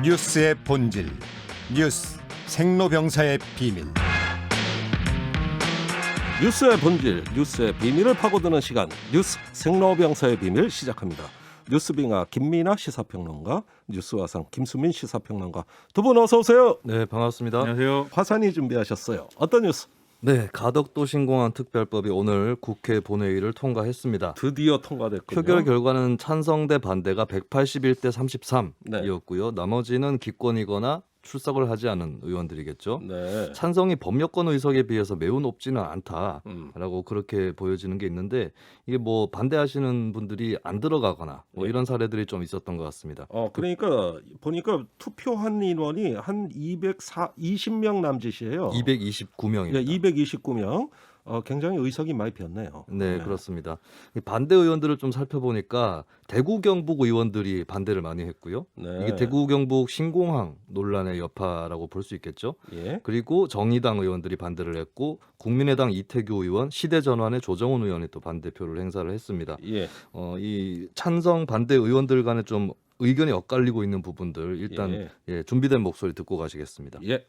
뉴스의 본질, 뉴스 생로병사의 비밀. 뉴스의 본질, 뉴스의 비밀을 파고드는 시간, 뉴스 생로병사의 비밀 시작합니다. 뉴스빙하 김민아 시사평론가, 뉴스화상 김수민 시사평론가 두 분 어서 오세요. 네, 반갑습니다. 안녕하세요. 화산이 준비하셨어요. 어떤 뉴스? 네, 가덕도 신공항 특별법이 오늘 국회 본회의를 통과했습니다. 드디어 통과됐군요. 표결 결과는 찬성 대 반대가 181대 33이었고요. 네. 나머지는 기권이거나 출석을 하지 않은 의원들이겠죠. 네. 찬성이 법여권 의석에 비해서 매우 높지는 않다라고 그렇게 보여지는 게 있는데 이게 뭐 반대하시는 분들이 안 들어가거나 뭐 이런 사례들이 좀 있었던 것 같습니다. 그러니까 보니까 투표한 인원이 한 220명 남짓이에요. 229명입니다. 네, 229명. 굉장히 의석이 많이 비었네요. 네, 그렇습니다. 이 반대 의원들을 좀 살펴보니까 대구 경북 의원들이 반대를 많이 했고요. 네. 이게 대구 경북 신공항 논란의 여파라고 볼 수 있겠죠. 예. 그리고 정의당 의원들이 반대를 했고 국민의당 이태규 의원, 시대전환의 조정훈 의원이 또 반대표를 행사를 했습니다. 예. 이 찬성 반대 의원들 간에 좀 의견이 엇갈리고 있는 부분들 일단 준비된 목소리 듣고 가시겠습니다. 예.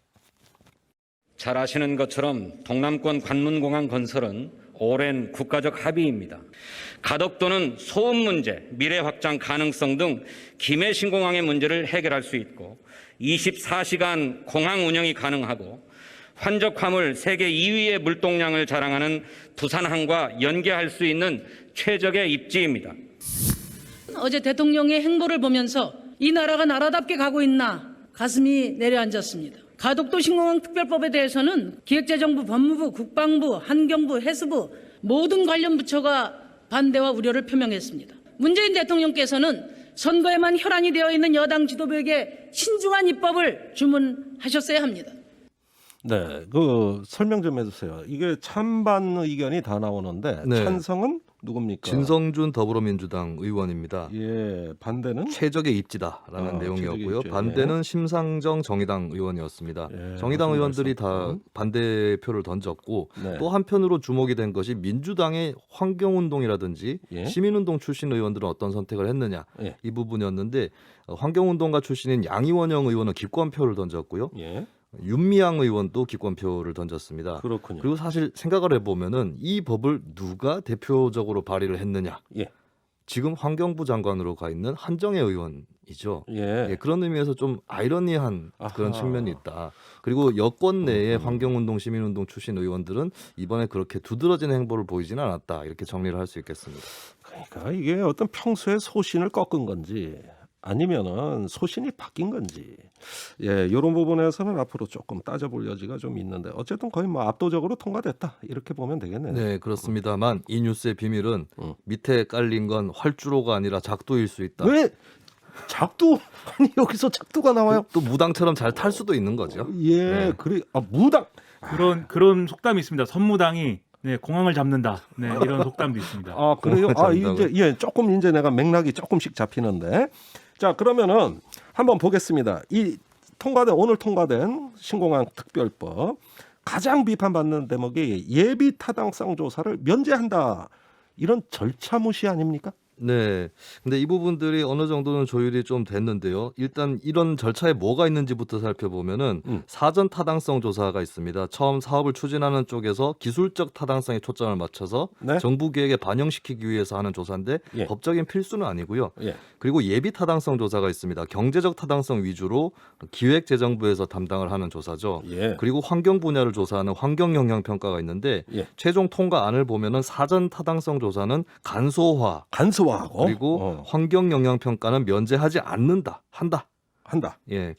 잘 아시는 것처럼 동남권 관문공항 건설은 오랜 국가적 합의입니다. 가덕도는 소음 문제, 미래 확장 가능성 등 김해 신공항의 문제를 해결할 수 있고 24시간 공항 운영이 가능하고 환적 화물 세계 2위의 물동량을 자랑하는 부산항과 연계할 수 있는 최적의 입지입니다. 어제 대통령의 행보를 보면서 이 나라가 나라답게 가고 있나 가슴이 내려앉았습니다. 가덕도 신공항 특별법에 대해서는 기획재정부, 법무부, 국방부, 환경부, 해수부 모든 관련 부처가 반대와 우려를 표명했습니다. 문재인 대통령께서는 선거에만 혈안이 되어 있는 여당 지도부에게 신중한 입법을 주문하셨어야 합니다. 네, 설명 좀 해주세요. 이게 찬반 의견이 다 나오는데 네. 찬성은 누굽니까? 진성준 더불어민주당 의원입니다. 예, 반대는 최적의 입지다라는 내용이었고요. 최적의 입지. 반대는 심상정 정의당 의원이었습니다. 예, 정의당 무슨 의원들이 말씀? 다 반대표를 던졌고 네. 또 한편으로 주목이 된 것이 민주당의 환경운동이라든지 예. 시민운동 출신 의원들은 어떤 선택을 했느냐 예. 이 부분이었는데 환경운동가 출신인 양이원영 의원은 기권표를 던졌고요. 예, 윤미향 의원도 기권표를 던졌습니다. 그렇군요. 그리고 사실 생각을 해보면은 이 법을 누가 대표적으로 발의를 했느냐? 예. 지금 환경부 장관으로 가 있는 한정혜 의원이죠. 예, 그런 의미에서 좀 아이러니한 그런 아하. 측면이 있다. 그리고 여권 내에 환경운동, 시민운동 출신 의원들은 이번에 그렇게 두드러진 행보를 보이지는 않았다. 이렇게 정리를 할 수 있겠습니다. 그러니까 이게 어떤 평소의 소신을 꺾은 건지 아니면은 소신이 바뀐 건지, 이런 부분에서는 앞으로 조금 따져볼 여지가 좀 있는데 어쨌든 거의 뭐 압도적으로 통과됐다 이렇게 보면 되겠네요. 네, 그렇습니다만 이 뉴스의 비밀은 밑에 깔린 건 활주로가 아니라 작두일 수 있다. 왜 작두? 아니 여기서 작두가 나와요? 또 무당처럼 잘 탈 수도 있는 거죠. 예, 네. 그래. 무당. 그런 속담이 있습니다. 선무당이 공항을 잡는다. 이런 속담도 있습니다. 그래요? 잡는다고요? 이제 조금 이제 내가 맥락이 조금씩 잡히는데, 자 그러면은 한번 보겠습니다. 오늘 통과된 신공항 특별법 가장 비판받는 대목이 예비 타당성 조사를 면제한다. 이런 절차 무시 아닙니까? 네. 근데 이 부분들이 어느 정도는 조율이 좀 됐는데요. 일단 이런 절차에 뭐가 있는지부터 살펴보면은 사전 타당성 조사가 있습니다. 처음 사업을 추진하는 쪽에서 기술적 타당성에 초점을 맞춰서 네. 정부 계획에 반영시키기 위해서 하는 조사인데 예. 법적인 필수는 아니고요. 예. 그리고 예비 타당성 조사가 있습니다. 경제적 타당성 위주로 기획재정부에서 담당을 하는 조사죠. 예. 그리고 환경 분야를 조사하는 환경 영향 평가가 있는데 예. 최종 통과안을 보면은 사전 타당성 조사는 간소화 간소화하고 그리고 환경 영향 평가는 면제하지 않는다. 한다.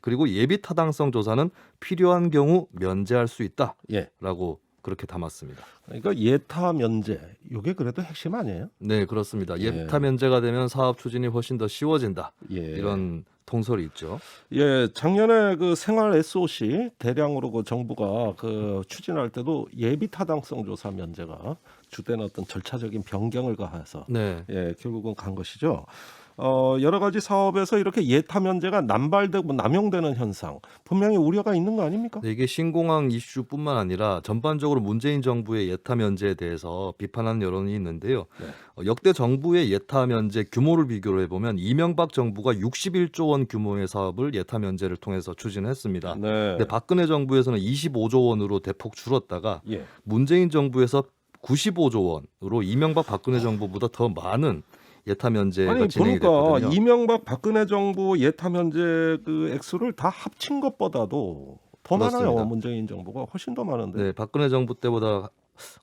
그리고 예비 타당성 조사는 필요한 경우 면제할 수 있다라고 그렇게 담았습니다. 그러니까 예타 면제, 이게 그래도 핵심 아니에요? 네, 그렇습니다. 예. 예타 면제가 되면 사업 추진이 훨씬 더 쉬워진다. 예. 이런 통설이 있죠. 예, 작년에 그 생활 SOC 대량으로 정부가 추진할 때도 예비 타당성 조사 면제가 주된 어떤 절차적인 변경을 가해서 네. 결국은 간 것이죠. 여러 가지 사업에서 이렇게 예타 면제가 남발되고 남용되는 현상 분명히 우려가 있는 거 아닙니까? 네, 이게 신공항 이슈뿐만 아니라 전반적으로 문재인 정부의 예타 면제에 대해서 비판하는 여론이 있는데요. 역대 정부의 예타 면제 규모를 비교를 해보면 이명박 정부가 61조 원 규모의 사업을 예타 면제를 통해서 추진했습니다. 네. 근데 박근혜 정부에서는 25조 원으로 대폭 줄었다가 예. 문재인 정부에서 95조 원으로 이명박 박근혜 정부보다 더 많은 예타 면제가 아니 진행이 보니까 됐거든요. 이명박 박근혜 정부 예타 면제 그 액수를 다 합친 것보다도 더 그렇습니다. 많아요. 문재인 정부가 훨씬 더 많은데. 네, 박근혜 정부 때보다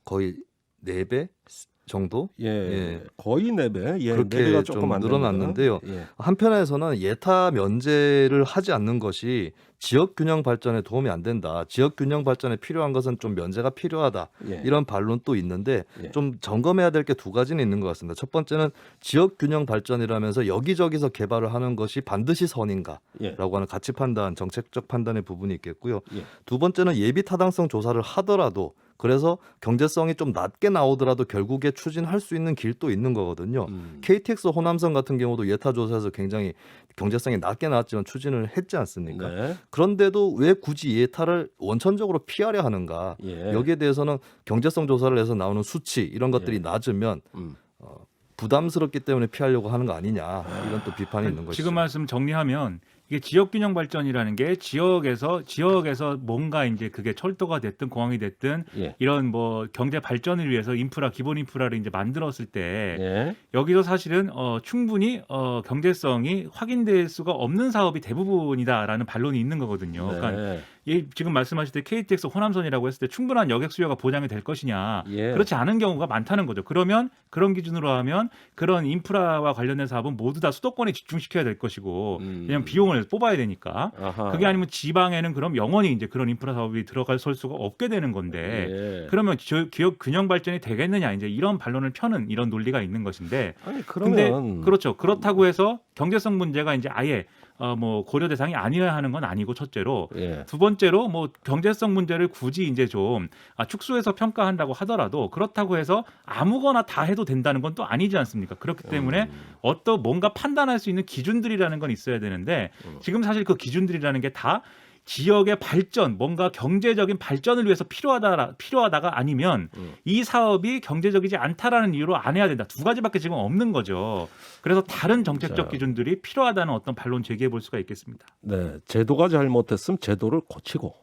거의 4배 정도? 예, 거의 4배. 예, 그렇게 4배가 좀 조금 안 늘어났는데요. 됩니다. 예. 한편에서는 예타 면제를 하지 않는 것이 지역 균형 발전에 도움이 안 된다. 지역 균형 발전에 필요한 것은 좀 면제가 필요하다. 예. 이런 반론 또 있는데 예. 좀 점검해야 될 게 2가지는 있는 것 같습니다. 첫 번째는 지역 균형 발전이라면서 여기저기서 개발을 하는 것이 반드시 선인가라고 예. 하는 가치 판단, 정책적 판단의 부분이 있겠고요. 예. 두 번째는 예비 타당성 조사를 하더라도 그래서 경제성이 좀 낮게 나오더라도 결국에 추진할 수 있는 길도 있는 거거든요. KTX 호남선 같은 경우도 예타 조사에서 굉장히 경제성이 낮게 나왔지만 추진을 했지 않습니까? 네. 그런데도 왜 굳이 예타를 원천적으로 피하려 하는가? 예. 여기에 대해서는 경제성 조사를 해서 나오는 수치 이런 것들이 낮으면 부담스럽기 때문에 피하려고 하는 거 아니냐 이런 또 비판이 있는 것이죠. 지금 말씀 정리하면 이게 지역 균형 발전이라는 게 지역에서 뭔가 이제 그게 철도가 됐든 공항이 됐든 예. 이런 뭐 경제 발전을 위해서 기본 인프라를 이제 만들었을 때 예. 여기서 사실은 충분히 경제성이 확인될 수가 없는 사업이 대부분이다라는 반론이 있는 거거든요. 그러니까 네. 지금 말씀하실 때 KTX 호남선이라고 했을 때 충분한 여객 수요가 보장이 될 것이냐 예. 그렇지 않은 경우가 많다는 거죠. 그러면 그런 기준으로 하면 그런 인프라와 관련된 사업은 모두 다 수도권에 집중시켜야 될 것이고 왜냐하면 비용을 뽑아야 되니까 아하. 그게 아니면 지방에는 그럼 영원히 이제 그런 인프라 사업이 들어갈 수가 없게 되는 건데 예. 그러면 기업 균형 발전이 되겠느냐 이제 이런 반론을 펴는 이런 논리가 있는 것인데 아니 근데 그러면 그렇죠. 그렇다고 해서 경제성 문제가 이제 아예 뭐 고려 대상이 아니어야 하는 건 아니고 첫째로 예. 두 번째로 뭐 경제성 문제를 굳이 이제 좀 축소해서 평가한다고 하더라도 그렇다고 해서 아무거나 다 해도 된다는 건 또 아니지 않습니까? 그렇기 때문에 어떤 뭔가 판단할 수 있는 기준들이라는 건 있어야 되는데 지금 사실 그 기준들이라는 게 다 지역의 발전, 뭔가 경제적인 발전을 위해서 필요하다가 아니면 이 사업이 경제적이지 않다라는 이유로 안 해야 된다. 2가지밖에 지금 없는 거죠. 그래서 다른 정책적 기준들이 필요하다는 어떤 반론 제기해 볼 수가 있겠습니다. 네, 제도가 잘못했으면 제도를 고치고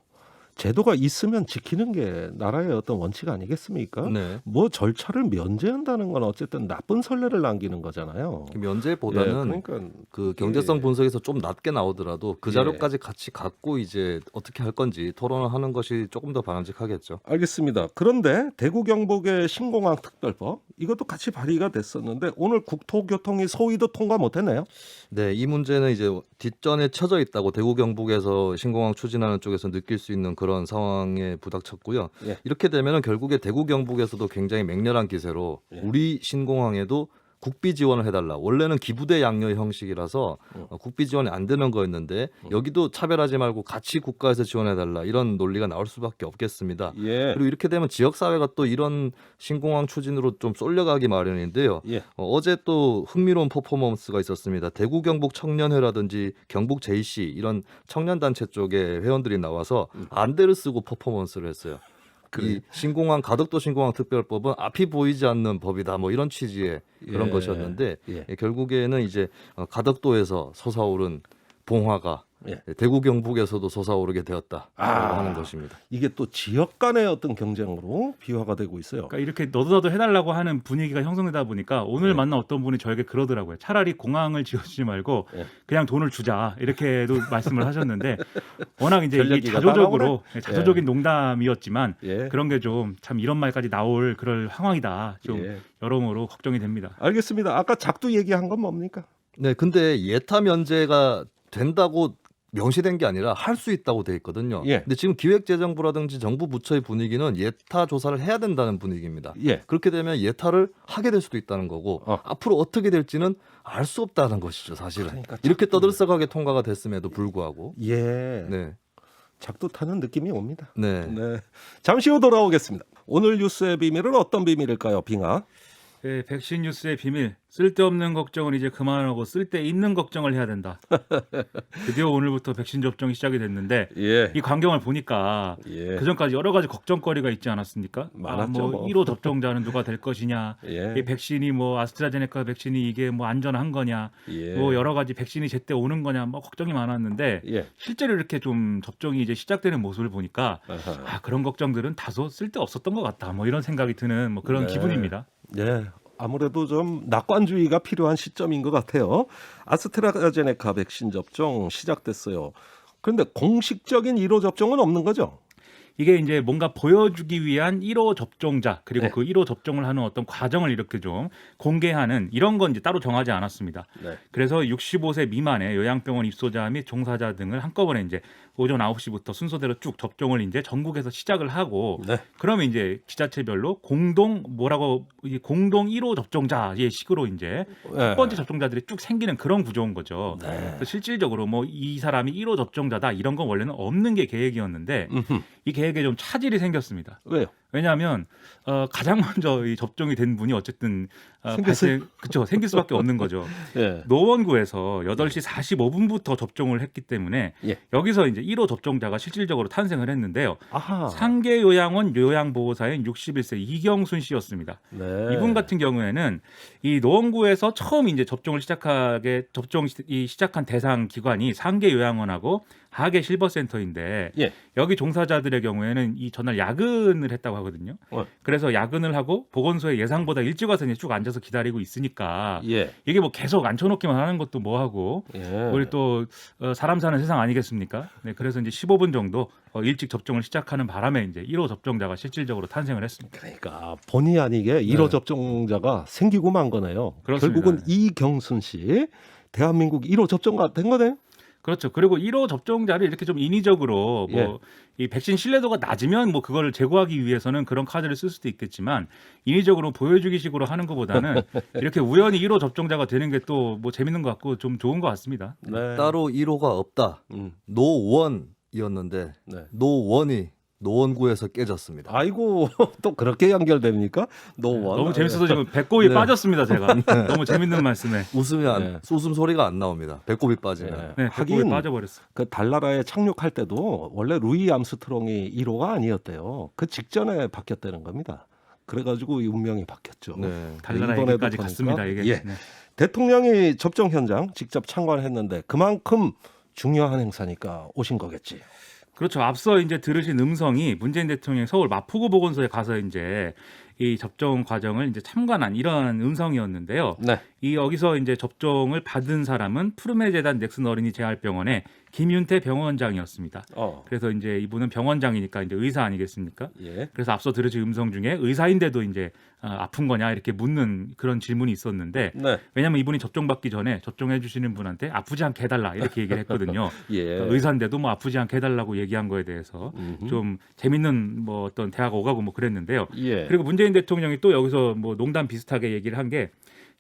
제도가 있으면 지키는 게 나라의 어떤 원칙 아니겠습니까? 네. 뭐 절차를 면제한다는 건 어쨌든 나쁜 선례를 남기는 거잖아요. 면제보다는 예, 그러니까 그 경제성 예. 분석에서 좀 낮게 나오더라도 그 예. 자료까지 같이 갖고 이제 어떻게 할 건지 토론을 하는 것이 조금 더 바람직하겠죠. 알겠습니다. 그런데 대구 경북의 신공항 특별법 이것도 같이 발의가 됐었는데 오늘 국토교통위 소위도 통과 못했네요. 네, 이 문제는 이제 뒷전에 쳐져 있다고 대구 경북에서 신공항 추진하는 쪽에서 느낄 수 있는 그런 상황에 부닥쳤고요. 예. 이렇게 되면은 결국에 대구 경북에서도 굉장히 맹렬한 기세로 예. 우리 신공항에도 국비 지원을 해달라. 원래는 기부대 양료 형식이라서 국비 지원이 안 되는 거였는데 여기도 차별하지 말고 같이 국가에서 지원해달라 이런 논리가 나올 수밖에 없겠습니다. 예. 그리고 이렇게 되면 지역 사회가 또 이런 신공항 추진으로 좀 쏠려가기 마련인데요. 예. 어제 또 흥미로운 퍼포먼스가 있었습니다. 대구 경북 청년회라든지 경북 JC 이런 청년 단체 쪽에 회원들이 나와서 안대를 쓰고 퍼포먼스를 했어요. 이 신공항 가덕도 신공항 특별법은 앞이 보이지 않는 법이다. 뭐 이런 취지의 그런 예. 것이었는데 예. 결국에는 이제 가덕도에서 솟아오른 봉화가 예. 대구 경북에서도 솟아오르게 되었다라고 하는 것입니다. 이게 또 지역 간의 어떤 경쟁으로 비화가 되고 있어요. 그러니까 이렇게 너도나도 해달라고 하는 분위기가 형성되다 보니까 오늘 만난 어떤 분이 저에게 그러더라고요. 차라리 공항을 지어주지 말고 예. 그냥 돈을 주자 이렇게도 말씀을 하셨는데 워낙 이제 이게 전략기가 자조적인 농담이었지만 예. 그런 게 좀 참 이런 말까지 나올 그럴 상황이다. 좀 예. 여러모로 걱정이 됩니다. 알겠습니다. 아까 작두 얘기한 건 뭡니까? 네, 근데 예타 면제가 된다고 명시된 게 아니라 할 수 있다고 돼 있거든요. 예. 근데 지금 기획재정부라든지 정부 부처의 분위기는 예타 조사를 해야 된다는 분위기입니다. 예. 그렇게 되면 예타를 하게 될 수도 있다는 거고 앞으로 어떻게 될지는 알 수 없다는 것이죠, 사실은. 그러니까 이렇게 떠들썩하게 통과가 됐음에도 불구하고. 예. 네. 작두 타는 느낌이 옵니다. 네. 네. 잠시 후 돌아오겠습니다. 오늘 뉴스의 비밀은 어떤 비밀일까요, 빙하? 네, 백신 뉴스의 비밀. 쓸데없는 걱정은 이제 그만하고 쓸데있는 걱정을 해야 된다. 드디어 오늘부터 백신 접종이 시작이 됐는데 예. 이 광경을 보니까 예. 그전까지 여러 가지 걱정거리가 있지 않았습니까? 많았죠, 뭐. 1호 접종자는 누가 될 것이냐? 예. 이 백신이 뭐 아스트라제네카 백신이 이게 뭐 안전한 거냐? 예. 뭐 여러 가지 백신이 제때 오는 거냐? 뭐 걱정이 많았는데 예. 실제로 이렇게 좀 접종이 이제 시작되는 모습을 보니까 아하. 그런 걱정들은 다소 쓸데 없었던 것 같다. 뭐 이런 생각이 드는 뭐 그런 네. 기분입니다. 예. 아무래도 좀 낙관주의가 필요한 시점인 것 같아요. 아스트라제네카 백신 접종 시작됐어요. 그런데 공식적인 1호 접종은 없는 거죠? 이게 이제 뭔가 보여주기 위한 1호 접종자 그리고 네. 그 1호 접종을 하는 어떤 과정을 이렇게 좀 공개하는 이런 건 이제 따로 정하지 않았습니다. 네. 그래서 65세 미만의 요양병원 입소자 및 종사자 등을 한꺼번에 이제 오전 9시부터 순서대로 쭉 접종을 이제 전국에서 시작을 하고 네. 그러면 이제 지자체별로 공동 1호 접종자의 식으로 이제 첫 번째 접종자들이 쭉 생기는 그런 구조인 거죠. 네. 그래서 실질적으로 뭐 이 사람이 1호 접종자다 이런 건 원래는 없는 게 계획이었는데 음흠. 이 계획에 좀 차질이 생겼습니다. 왜요? 왜냐하면 가장 먼저 이 접종이 된 분이 어쨌든 생겼어요? 생길 수밖에 없는 거죠. 예. 노원구에서 8시 45분부터 접종을 했기 때문에 예. 여기서 이제 1호 접종자가 실질적으로 탄생을 했는데요. 아하. 상계요양원 요양보호사인 61세 이경순 씨였습니다. 네. 이분 같은 경우에는 이 노원구에서 처음 이제 접종을 시작한 대상 기관이 상계요양원하고 하계 실버센터인데 예. 여기 종사자들의 경우에는 이 전날 야근을 했다고 하거든요. 그래서 야근을 하고 보건소에 예상보다 일찍 와서 이제 쭉 앉아서 기다리고 있으니까 예. 이게 뭐 계속 앉혀놓기만 하는 것도 뭐하고 예. 우리 또 사람 사는 세상 아니겠습니까? 네, 그래서 이제 15분 정도 일찍 접종을 시작하는 바람에 이제 1호 접종자가 실질적으로 탄생을 했습니다. 그러니까 본의 아니게 1호 접종자가 생기고 만 거네요. 그렇습니다. 결국은 이경순 씨 대한민국 1호 접종가 된 거네요. 그렇죠. 그리고 1호 접종자를 이렇게 좀 인위적으로 뭐 이 백신 신뢰도가 낮으면 뭐 그걸 제고하기 위해서는 그런 카드를 쓸 수도 있겠지만 인위적으로 보여주기식으로 하는 것보다는 이렇게 우연히 1호 접종자가 되는 게 또 뭐 재밌는 것 같고 좀 좋은 것 같습니다. 네. 따로 1호가 없다. 음. 노원이었는데 네. 노원이 노원구에서 깨졌습니다. 아이고 또 그렇게 연결됩니까? 노원. 너무 재밌어서 지금 배꼽이 네. 빠졌습니다. 제가 너무 재밌는 말씀에 웃으면 웃음 소리가 안 나옵니다. 배꼽이 빠지면. 네, 배꼽이 하긴 빠져버렸어요. 그 달나라에 착륙할 때도 원래 루이 암스트롱이 1호가 아니었대요. 그 직전에 바뀌었다는 겁니다. 그래가지고 이 운명이 바뀌었죠. 네. 달나라 이번에도 얘기까지 보니까, 갔습니다. 이게. 예. 네. 대통령이 접종 현장 직접 참관했는데 그만큼 중요한 행사니까 오신 거겠지. 그렇죠. 앞서 이제 들으신 음성이 문재인 대통령이 서울 마포구 보건소에 가서 이제 이 접종 과정을 이제 참관한 이런 음성이었는데요. 네. 이 여기서 이제 접종을 받은 사람은 푸르메 재단 넥슨 어린이 재활병원의 김윤태 병원장이었습니다. 그래서 이제 이분은 병원장이니까 이제 의사 아니겠습니까? 예. 그래서 앞서 들으신 음성 중에 의사인데도 이제 아픈 거냐 이렇게 묻는 그런 질문이 있었는데 네. 왜냐하면 이분이 접종받기 전에 접종해 주시는 분한테 아프지 않게 해달라 이렇게 얘기를 했거든요. 예. 의사인데도 뭐 아프지 않게 해달라고 얘기한 거에 대해서 좀 재밌는 뭐 어떤 대화가 오가고 뭐 그랬는데요. 예. 그리고 문재인 대통령이 또 여기서 뭐 농담 비슷하게 얘기를 한 게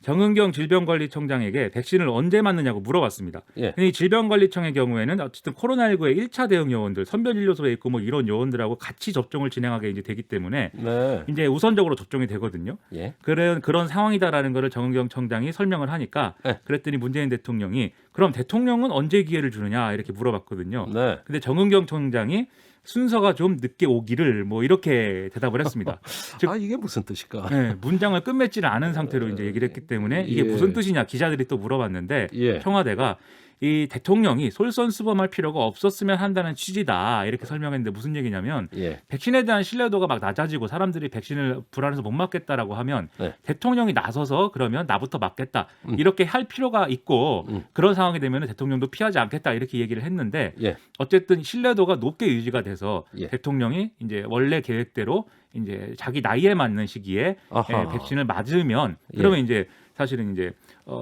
정은경 질병관리청장에게 백신을 언제 맞느냐고 물어봤습니다. 예. 근데 이 질병관리청의 경우에는 어쨌든 코로나19의 1차 대응 요원들, 선별진료소에 있고 뭐 이런 요원들하고 같이 접종을 진행하게 이제 되기 때문에 네. 이제 우선적으로 접종이 되거든요. 예. 그런 상황이다라는 거를 정은경 청장이 설명을 하니까 네. 그랬더니 문재인 대통령이 그럼 대통령은 언제 기회를 주느냐 이렇게 물어봤거든요. 네. 근데 정은경 청장이 순서가 좀 늦게 오기를 뭐 이렇게 대답을 했습니다. 즉, 이게 무슨 뜻일까? 네, 문장을 끝맺지를 않은 상태로 이제 얘기를 했기 때문에 이게 예. 무슨 뜻이냐 기자들이 또 물어봤는데 예. 청와대가 이 대통령이 솔선수범할 필요가 없었으면 한다는 취지다 이렇게 설명했는데 무슨 얘기냐면 예. 백신에 대한 신뢰도가 막 낮아지고 사람들이 백신을 불안해서 못 맞겠다라고 하면 네. 대통령이 나서서 그러면 나부터 맞겠다 이렇게 할 필요가 있고 그런 상황이 되면 대통령도 피하지 않겠다 이렇게 얘기를 했는데 예. 어쨌든 신뢰도가 높게 유지가 돼서 예. 대통령이 이제 원래 계획대로 이제 자기 나이에 맞는 시기에 아하. 백신을 맞으면 그러면 이제 사실은 이제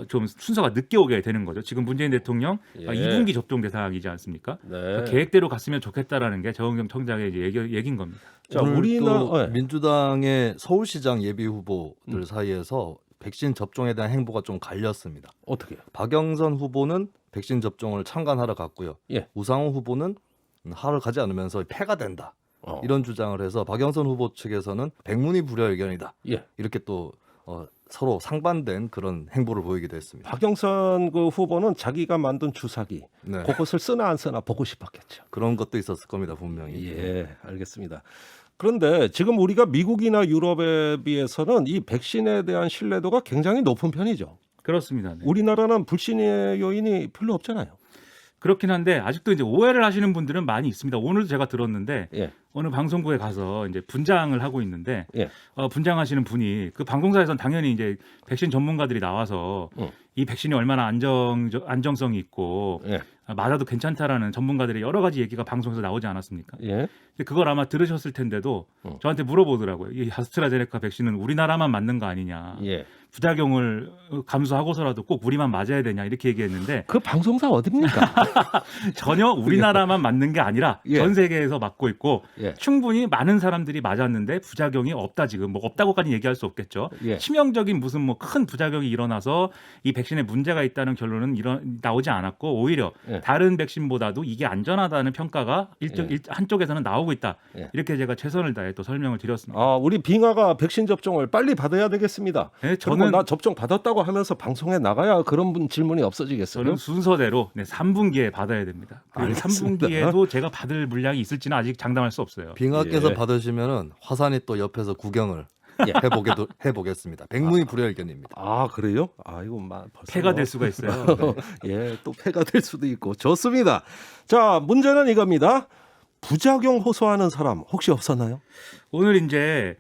좀 순서가 늦게 오게 되는 거죠. 지금 문재인 대통령 예. 2분기 접종 대상이지 않습니까? 네. 그러니까 계획대로 갔으면 좋겠다라는 게 정은경 청장의 이제 얘기인 겁니다. 자, 오늘 우리나라 또 민주당의 서울시장 예비 후보들 음. 사이에서 백신 접종에 대한 행보가 좀 갈렸습니다. 어떻게? 박영선 후보는 백신 접종을 참관하러 갔고요. 예. 우상호 후보는 하러 가지 않으면서 폐가 된다. 이런 주장을 해서 박영선 후보 측에서는 백문이 불여일견이다. 예. 이렇게 또 서로 상반된 그런 행보를 보이기도 했습니다. 박영선 그 후보는 자기가 만든 주사기 네. 그것을 쓰나 안 쓰나 보고 싶었겠죠. 그런 것도 있었을 겁니다, 분명히. 예, 알겠습니다. 그런데 지금 우리가 미국이나 유럽에 비해서는 이 백신에 대한 신뢰도가 굉장히 높은 편이죠. 그렇습니다. 네. 우리나라는 불신의 요인이 별로 없잖아요. 그렇긴 한데 아직도 이제 오해를 하시는 분들은 많이 있습니다. 오늘도 제가 들었는데 예. 어느 방송국에 가서 이제 분장을 하고 있는데 예. 분장하시는 분이 그 방송사에서는 당연히 이제 백신 전문가들이 나와서 이 백신이 얼마나 안정성이 있고 예. 맞아도 괜찮다라는 전문가들의 여러 가지 얘기가 방송에서 나오지 않았습니까? 예. 근데 그걸 아마 들으셨을 텐데도 저한테 물어보더라고요. 이 아스트라제네카 백신은 우리나라만 맞는 거 아니냐? 예. 부작용을 감수하고서라도 꼭 우리만 맞아야 되냐 이렇게 얘기했는데 그 방송사 어딥니까? 전혀 우리나라만 맞는 게 아니라 예. 전 세계에서 맞고 있고 예. 충분히 많은 사람들이 맞았는데 부작용이 없다 지금 뭐 없다고까지 얘기할 수 없겠죠. 예. 치명적인 무슨 뭐 큰 부작용이 일어나서 이 백신에 문제가 있다는 결론은 나오지 않았고 오히려 예. 다른 백신보다도 이게 안전하다는 평가가 한쪽에서는 나오고 있다. 예. 이렇게 제가 최선을 다해 또 설명을 드렸습니다. 아, 우리 빙하가 백신 접종을 빨리 받아야 되겠습니다. 네, 그리고 나 접종 받았다고 하면서 방송에 나가야 그런 질문이 없어지겠어요. 저는 순서대로 3분기에 받아야 됩니다. 그리고 알겠습니다. 3분기에도 제가 받을 물량이 있을지는 아직 장담할 수 없어요. 빙하께서 예. 받으시면은 화산이 또 옆에서 구경을 해보겠습니다. 백무이불여일견입니다. 아, 그래요? 아, 이거 벌써 폐가 될 수가 있어요. 네. 예, 또 폐가 될 수도 있고. 좋습니다. 자, 문제는 이겁니다. 부작용 호소하는 사람 혹시 없었나요? 오늘 이제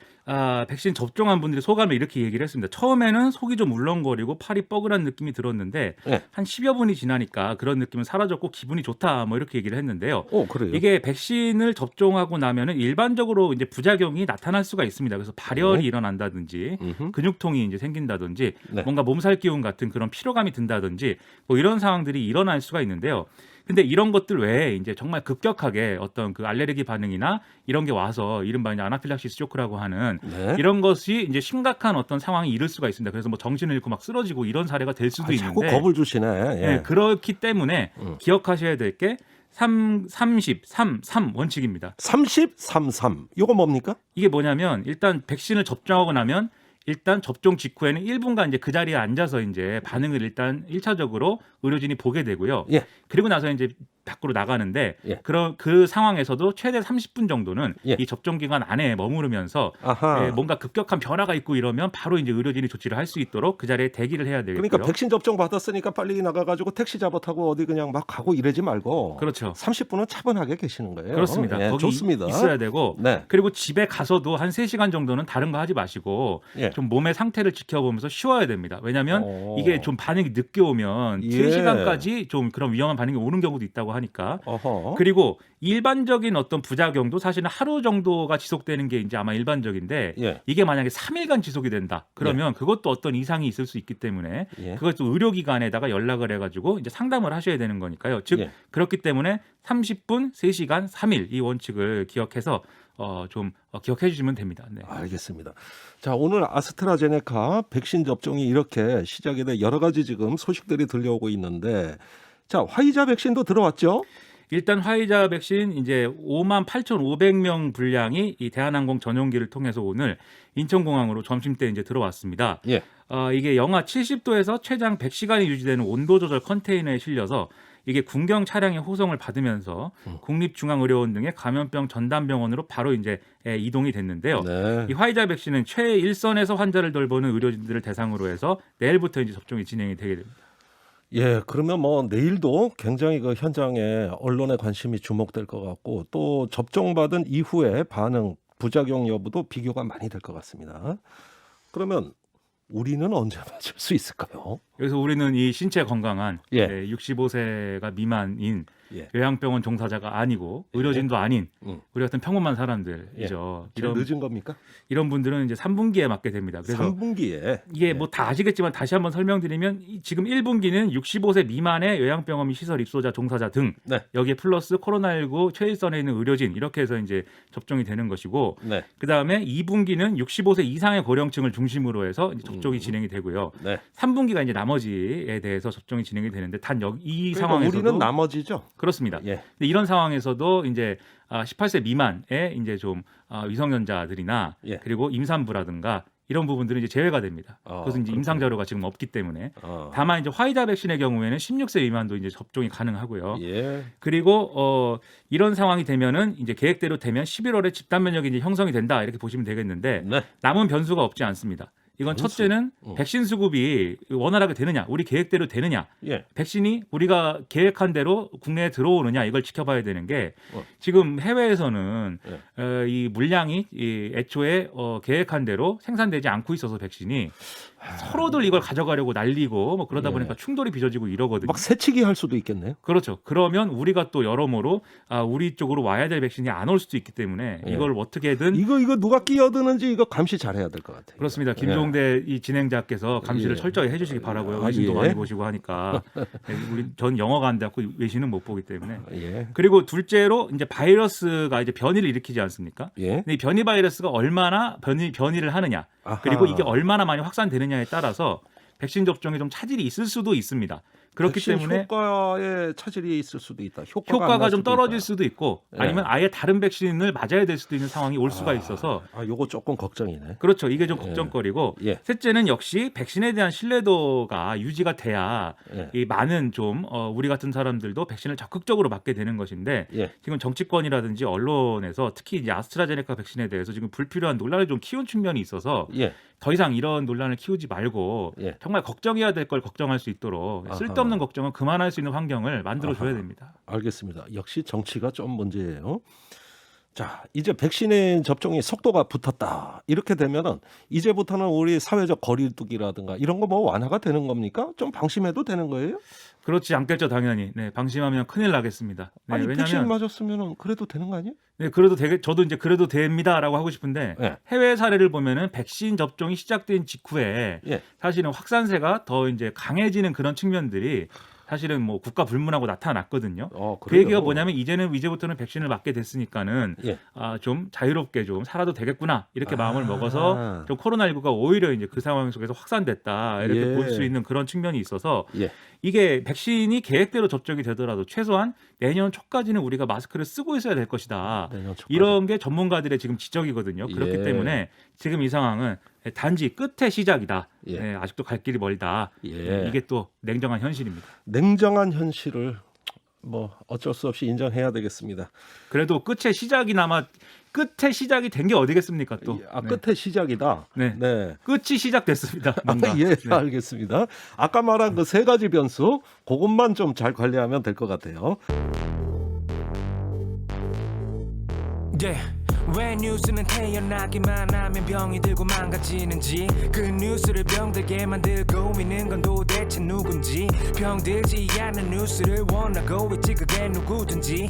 백신 접종한 분들이 소감을 이렇게 얘기를 했습니다. 처음에는 속이 좀 울렁거리고 팔이 뻐근한 느낌이 들었는데 네. 한 10여 분이 지나니까 그런 느낌은 사라졌고 기분이 좋다 뭐 이렇게 얘기를 했는데요. 그래요? 이게 백신을 접종하고 나면은 일반적으로 이제 부작용이 나타날 수가 있습니다. 그래서 발열이 일어난다든지 근육통이 이제 생긴다든지 네. 뭔가 몸살 기운 같은 그런 피로감이 든다든지 뭐 이런 상황들이 일어날 수가 있는데요. 근데 이런 것들 외에 이제 정말 급격하게 어떤 그 알레르기 반응이나 이런 게 와서 이른바 이제 아나필락시스 쇼크라고 하는 네. 이런 것이 이제 심각한 어떤 상황이 이를 수가 있습니다. 그래서 뭐 정신을 잃고 막 쓰러지고 이런 사례가 될 수도 자꾸 있는데 겁을 주시네. 예. 네, 그렇기 때문에 기억하셔야 될 게 30, 3 원칙입니다. 30, 33. 이거 뭡니까? 이게 뭐냐면 일단 백신을 접종하고 나면 일단 접종 직후에는 1분간 이제 그 자리에 앉아서 이제 반응을 일단 1차적으로 의료진이 보게 되고요. 예. 그리고 나서 이제 밖으로 나가는데 예. 그 상황에서도 최대 30분 정도는 예. 이 접종 기간 안에 머무르면서 아하. 뭔가 급격한 변화가 있고 이러면 바로 이제 의료진이 조치를 할 수 있도록 그 자리에 대기를 해야 되겠고요. 그러니까 백신 접종 받았으니까 빨리 나가가지고 택시 잡아 타고 어디 그냥 막 가고 이러지 말고. 그렇죠. 30분은 차분하게 계시는 거예요. 그렇습니다. 예, 거기 좋습니다. 있어야 되고 네. 그리고 집에 가서도 한 3시간 정도는 다른 거 하지 마시고 예. 좀 몸의 상태를 지켜보면서 쉬어야 됩니다. 왜냐하면 오. 이게 좀 반응이 늦게 오면 예. 3시간까지 좀 그런 위험한 반응이 오는 경우도 있다고 하니까 어허. 그리고 일반적인 어떤 부작용도 사실은 하루 정도가 지속되는 게 이제 아마 일반적인데 예. 이게 만약에 3일간 지속이 된다. 그러면 그것도 어떤 이상이 있을 수 있기 때문에 예. 그것도 의료기관에다가 연락을 해가지고 이제 상담을 하셔야 되는 거니까요. 즉 예. 그렇기 때문에 30분, 3시간, 3일 이 원칙을 기억해서 좀 기억해 주시면 됩니다. 네. 알겠습니다. 자, 오늘 아스트라제네카 백신 접종이 이렇게 시작이 돼 여러 가지 지금 소식들이 들려오고 있는데 자, 화이자 백신도 들어왔죠? 일단 화이자 백신 이제 58,500명 분량이 이 대한항공 전용기를 통해서 오늘 인천공항으로 점심때 이제 들어왔습니다. 예. 이게 영하 70도에서 최장 100시간이 유지되는 온도 조절 컨테이너에 실려서 이게 군경 차량의 호송을 받으면서 국립중앙의료원 등의 감염병 전담병원으로 바로 이제 이동이 됐는데요. 네. 이 화이자 백신은 최일선에서 환자를 돌보는 의료진들을 대상으로 해서 내일부터 이제 접종이 진행이 되게 됩니다. 예, 그러면 뭐 내일도 굉장히 그 현장에 언론의 관심이 주목될 것 같고 또 접종받은 이후의 반응, 부작용 여부도 비교가 많이 될 것 같습니다. 그러면 우리는 언제 맞을 수 있을까요? 그래서 우리는 이 신체 건강한 예. 65세가 미만인 예. 요양병원 종사자가 아니고 의료진도 아닌 우리 같은 평범한 사람들이죠. 좀 늦은 겁니까? 이런 분들은 이제 3분기에 맞게 됩니다. 그래서 3분기에 이게 뭐 다 아시겠지만 다시 한번 설명드리면 지금 1분기는 65세 미만의 요양병원 시설 입소자 종사자 등 네. 여기에 플러스 코로나19 최일선에 있는 의료진 이렇게 해서 이제 접종이 되는 것이고 네. 그다음에 2분기는 65세 이상의 고령층을 중심으로 해서 이제 접종이 진행이 되고요. 네. 3분기가 이제 나머지에 대해서 접종이 진행이 되는데 단 이 그러니까 상황에서도 우리는 나머지죠. 그렇습니다. 예. 근데 이런 상황에서도 이제 18세 미만의 이제 좀 미성년자들이나 예. 그리고 임산부라든가 이런 부분들은 이제 제외가 됩니다. 그것은 이제 임상 자료가 지금 없기 때문에. 다만 이제 화이자 백신의 경우에는 16세 미만도 이제 접종이 가능하고요. 예. 그리고 이런 상황이 되면은 이제 계획대로 되면 11월에 집단 면역이 이제 형성이 된다 이렇게 보시면 되겠는데 네. 남은 변수가 없지 않습니다. 이건 첫째는 백신 수급이 원활하게 되느냐, 우리 계획대로 되느냐, 예. 백신이 우리가 계획한 대로 국내에 들어오느냐 이걸 지켜봐야 되는 게 지금 해외에서는 이 물량이 애초에 계획한 대로 생산되지 않고 있어서 백신이 서로들 이걸 가져가려고 날리고 뭐 그러다 보니까 충돌이 빚어지고 이러거든요. 막 새치기 할 수도 있겠네요. 그렇죠. 그러면 우리가 또 여러모로 우리 쪽으로 와야 될 백신이 안 올 수도 있기 때문에 이걸 어떻게든 이거 누가 끼어드는지 이거 감시 잘해야 될 것 같아요. 그렇습니다. 김종대 이 진행자께서 감시를 철저히 해주시기 바라고요. 외신도 많이 보시고 하니까 전 영어가 안 돼갖고 외신은 못 보기 때문에. 예. 그리고 둘째로 이제 바이러스가 이제 변이를 일으키지 않습니까? 예. 근데 이 변이 바이러스가 얼마나 변이를 하느냐, 아하. 그리고 이게 얼마나 많이 확산되느냐에 따라서 백신 접종에 좀 차질이 있을 수도 있습니다. 그렇기 백신 때문에 효과에 차질이 있을 수도 있다. 효과가 좀 떨어질 있다. 수도 있고 네. 아니면 아예 다른 백신을 맞아야 될 수도 있는 상황이 올 수가 있어서 요거 조금 걱정이네. 그렇죠. 이게 좀 걱정거리고 예. 셋째는 역시 백신에 대한 신뢰도가 유지가 돼야 예. 이 많은 좀 우리 같은 사람들도 백신을 적극적으로 맞게 되는 것인데 예. 지금 정치권이라든지 언론에서 특히 이제 아스트라제네카 백신에 대해서 지금 불필요한 논란을 좀 키운 측면이 있어서 예. 더 이상 이런 논란을 키우지 말고 예. 정말 걱정해야 될 걸 걱정할 수 있도록 아하. 쓸데없는 걱정은 그만할 수 있는 환경을 만들어줘야 됩니다. 알겠습니다. 역시 정치가 좀 문제예요. 자, 이제 백신의 접종이 속도가 붙었다. 이렇게 되면은 이제부터는 우리 사회적 거리두기라든가 이런 거 뭐 완화가 되는 겁니까? 좀 방심해도 되는 거예요? 그렇지 않겠죠, 당연히. 네, 방심하면 큰일 나겠습니다. 네, 아니 백신 왜냐하면 맞았으면은 그래도 되는 거 아니에요? 네, 그래도 저도 이제 그래도 됩니다라고 하고 싶은데 예. 해외 사례를 보면은 백신 접종이 시작된 직후에 예. 사실은 확산세가 더 이제 강해지는 그런 측면들이 사실은 뭐 국가 불문하고 나타났거든요. 그 그래요? 얘기가 뭐냐면 이제부터는 백신을 맞게 됐으니까는 예. 좀 자유롭게 좀 살아도 되겠구나 이렇게 마음을 먹어서 좀 코로나19가 오히려 이제 그 상황 속에서 확산됐다 이렇게 예. 볼 수 있는 그런 측면이 있어서 예. 이게 백신이 계획대로 접종이 되더라도 최소한 내년 초까지는 우리가 마스크를 쓰고 있어야 될 것이다. 내년 초까지. 이런 게 전문가들의 지금 지적이거든요. 그렇기 예. 때문에 지금 이 상황은 단지 끝의 시작이다. 예. 네, 아직도 갈 길이 멀다. 예. 이게 또 냉정한 현실입니다. 냉정한 현실을 뭐 어쩔 수 없이 인정해야 되겠습니다. 그래도 끝의 시작이나마 끝의 시작이 된 게 어디겠습니까 또. 네. 끝의 시작이다. 네. 네. 끝이 시작됐습니다. 뭔가. 예, 네. 알겠습니다. 아까 말한 그 세 가지 변수, 그것만 좀 잘 관리하면 될 것 같아요. 왜 뉴스는 태어나기만 하면 병이 들고 망가지는지 그 뉴스를 병들게 만들고 있는 건 도대체 누군지 병들지 않는 뉴스를 원하고 있지 그게 누구든지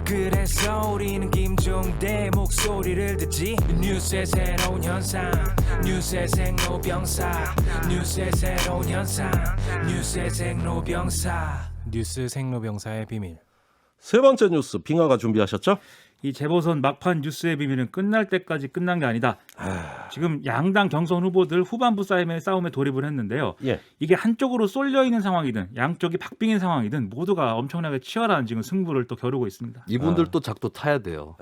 그래서 우리는 김종대 목소리를 듣지 뉴스의 새로운 현상 뉴스의 생로병사 뉴스의 새로운 현상 뉴스의 생로병사 뉴스 생로병사의 비밀. 세 번째 뉴스, 빙하가 준비하셨죠? 이 재보선 막판 뉴스의 비밀은 끝날 때까지 끝난 게 아니다. 지금 양당 경선 후보들 후반부 싸움에 돌입을 했는데요. 예. 이게 한쪽으로 쏠려 있는 상황이든 양쪽이 박빙인 상황이든 모두가 엄청나게 치열한 지금 승부를 또 겨루고 있습니다. 이분들도 작도 타야 돼요.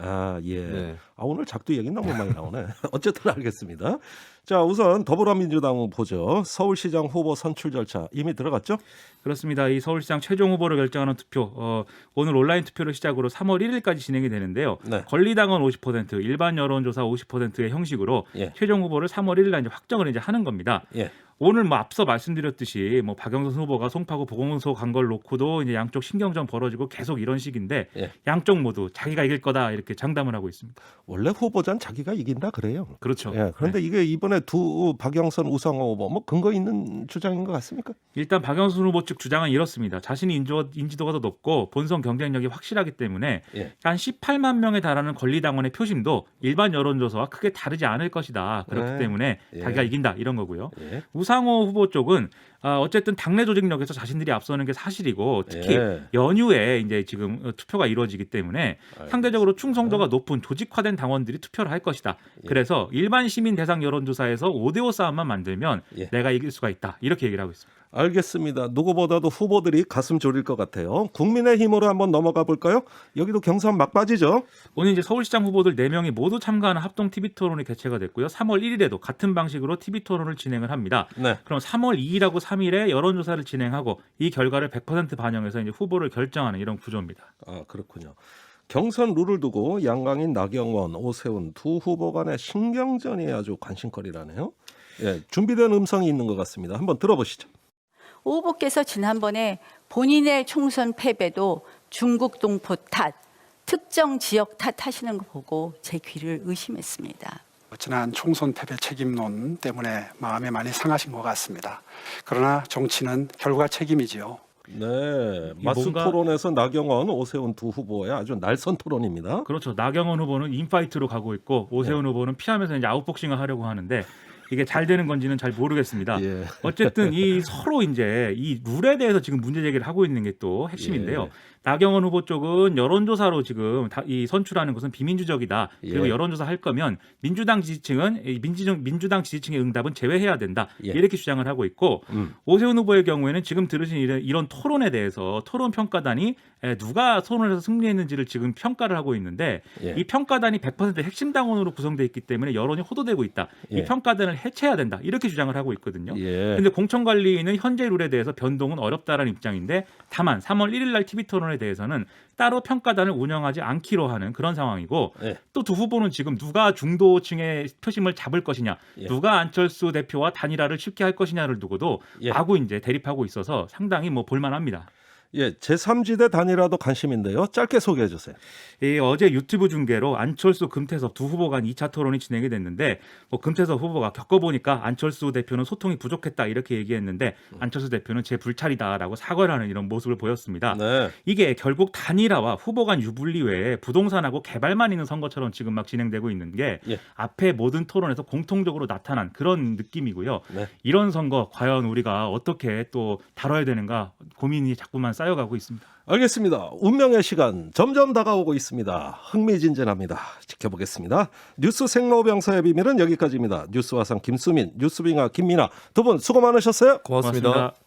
예. 네. 오늘 작두 얘기 너무 많이 나오네. 어쨌든 알겠습니다. 자, 우선 더불어민주당 보죠. 서울시장 후보 선출 절차 이미 들어갔죠? 그렇습니다. 이 서울시장 최종 후보를 결정하는 투표 오늘 온라인 투표를 시작으로 3월 1일까지 진행이 되는데요. 네. 권리당원 50%, 일반 여론조사 50%의 형식으로 예. 최종 후보를 3월 1일 날 이제 확정을 이제 하는 겁니다. 예. 오늘 뭐 앞서 말씀드렸듯이 뭐 박영선 후보가 송파구 보건소 간 걸 놓고도 이제 양쪽 신경전 벌어지고 계속 이런 식인데 예. 양쪽 모두 자기가 이길 거다 이렇게 장담을 하고 있습니다. 원래 후보자는 자기가 이긴다 그래요. 그렇죠. 예. 그런데 이게 이번에 두 박영선 우상호 후보 뭐 근거 있는 주장인 것 같습니까? 일단 박영선 후보 측 주장은 이렇습니다. 자신이 인지도가 더 높고 본선 경쟁력이 확실하기 때문에 예. 한 18만 명에 달하는 권리당원의 표심도 일반 여론조사와 크게 다르지 않을 것이다. 그렇기 네. 때문에 예. 자기가 이긴다 이런 거고요. 예. 우상호 후보 쪽은 어쨌든 당내 조직력에서 자신들이 앞서는 게 사실이고 특히 예. 연휴에 이제 지금 투표가 이루어지기 때문에 상대적으로 충성도가 높은 조직화된 당원들이 투표를 할 것이다. 그래서 일반 시민 대상 여론조사에서 5대5 싸움만 만들면 예. 내가 이길 수가 있다. 이렇게 얘기를 하고 있습니다. 알겠습니다. 누구보다도 후보들이 가슴 졸일 것 같아요. 국민의힘으로 한번 넘어가 볼까요? 여기도 경선 막바지죠. 오늘 이제 서울시장 후보들 4명이 모두 참가하는 합동 TV 토론이 개최가 됐고요. 3월 1일에도 같은 방식으로 TV 토론을 진행을 합니다. 네. 그럼 3월 2일하고 3일에 여론조사를 진행하고 이 결과를 100% 반영해서 이제 후보를 결정하는 이런 구조입니다. 아, 그렇군요. 경선 룰을 두고 양강인 나경원, 오세훈 두 후보 간의 신경전이 아주 관심거리라네요. 예, 준비된 음성이 있는 것 같습니다. 한번 들어보시죠. 오 후보께서 지난번에 본인의 총선 패배도 중국 동포 탓, 특정 지역 탓하시는 거 보고 제 귀를 의심했습니다. 지난 총선 패배 책임론 때문에 마음이 많이 상하신 것 같습니다. 그러나 정치는 결과 책임이지요. 네, 마스 뭔가- 토론에서 나경원, 오세훈 두 후보의 아주 날선 토론입니다. 그렇죠. 나경원 후보는 인파이트로 가고 있고 오세훈 후보는 피하면서 이제 아웃복싱을 하려고 하는데 이게 잘 되는 건지는 잘 모르겠습니다. 예. 어쨌든 이 서로 이제 이 룰에 대해서 지금 문제 제기를 하고 있는 게 또 핵심인데요. 예. 나경원 후보 쪽은 여론조사로 지금 이 선출하는 것은 비민주적이다. 그리고 예. 여론조사 할 거면 민주당 지지층은 민주당 지지층의 응답은 제외해야 된다. 예. 이렇게 주장을 하고 있고 오세훈 후보의 경우에는 지금 들으신 이런 토론에 대해서 토론 평가단이 누가 토론을 해서 승리했는지를 지금 평가를 하고 있는데 예. 이 평가단이 100% 핵심 당원으로 구성되어 있기 때문에 여론이 호도되고 있다. 예. 이 평가단을 해체해야 된다. 이렇게 주장을 하고 있거든요. 예. 근데 공천관리는 현재 룰에 대해서 변동은 어렵다라는 입장인데 다만 3월 1일 날 TV 토론에 대해서는 따로 평가단을 운영하지 않기로 하는 그런 상황이고 예. 또 두 후보는 지금 누가 중도층의 표심을 잡을 것이냐, 예. 누가 안철수 대표와 단일화를 쉽게 할 것이냐를 두고도 예. 마구 이제 대립하고 있어서 상당히 뭐 볼만합니다. 예, 제3지대 단일화도 관심인데요. 짧게 소개해 주세요. 어제 유튜브 중계로 안철수, 금태섭 두 후보 간 2차 토론이 진행이 됐는데 금태섭 후보가 겪어보니까 안철수 대표는 소통이 부족했다 이렇게 얘기했는데 안철수 대표는 제 불찰이다라고 사과를 하는 이런 모습을 보였습니다. 네. 이게 결국 단일화와 후보 간 유불리 외에 부동산하고 개발만 있는 선거처럼 지금 막 진행되고 있는 게 예. 앞에 모든 토론에서 공통적으로 나타난 그런 느낌이고요. 네. 이런 선거 과연 우리가 어떻게 또 다뤄야 되는가 고민이 자꾸만 쌓여가고 있습니다. 알겠습니다. 운명의 시간 점점 다가오고 있습니다. 흥미진진합니다. 지켜보겠습니다. 뉴스 생로병사의 비밀은 여기까지입니다. 뉴스화상 김수민, 뉴스빙하 김민아 두 분 수고 많으셨어요. 고맙습니다. 고맙습니다.